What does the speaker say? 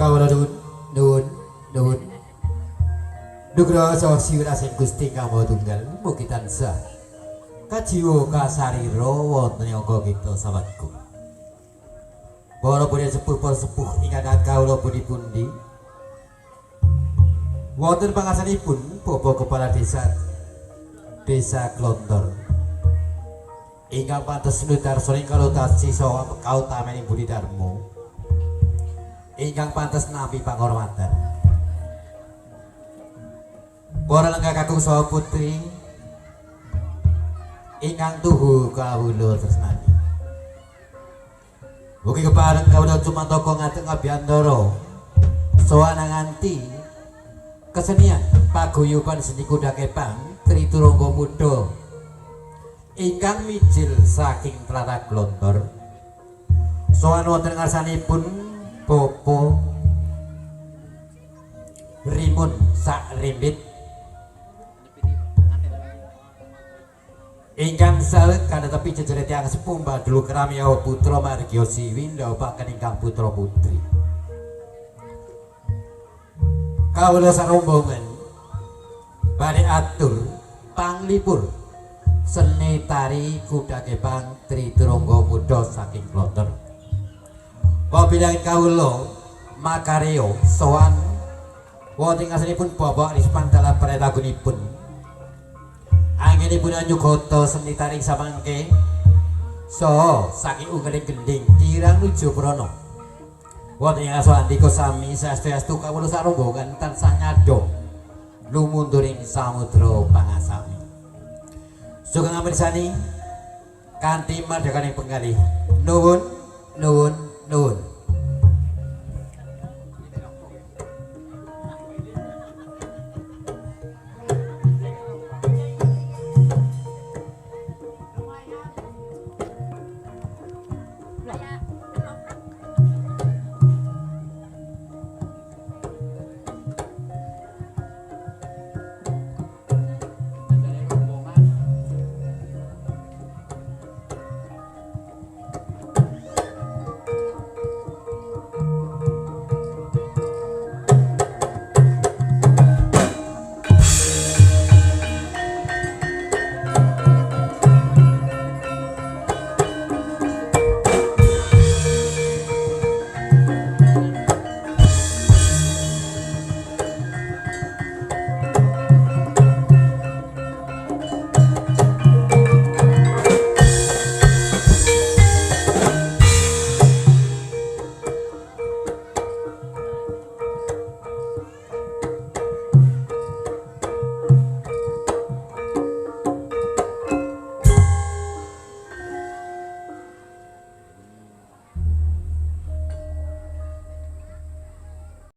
Kawula nuwun nuwun Nugraha saha siwirasing Gusti Kama Tunggal mugi tansah kajiwa kasarira wonten angka kita sawadga. Para putra sepuh ingkang kawula pundi-pundi wonten pangasanipun Bapak Kepala Desa Klontor ingkang pantes nudarsaning kalotasi saha kautamaning Budi Darma ingkang pantes nampi panghormatan. Para lenggah kakung saha putri ingkang tuhu kawula tresnani. Mugi kepareng kawula cumantaka ngateng abiyantara saha nganti kesenian paguyuban seni kuda kepang Triturangga Muda ingkang mijil saking tlatah Klontor saha wonten ngarsanipun Bapak Rimun sak rimbit ingkang saleh kana tepi jejere tiyang sepuh Badul Kramiya putra Margya Siwi ndhawaken ingkang putra putri. Kawula sarombongan badhe atur panglipur seni tari kuda kepang Triturangga Muda saking Klontor. Pabilangin kawula makarya sowan wonten ngasanipun Bapak Risman dalam pretagunipun anggenipun anyugata seni taring samangke saha saking unggeling gending kirang nuju prana wonten ing asa andika sami saestu kawula sarombongan tansah nyadha lumunturing samudra pangasami. Sugeng amirsani kanthi madhakaning penggalih nuwun nuwun nuwun.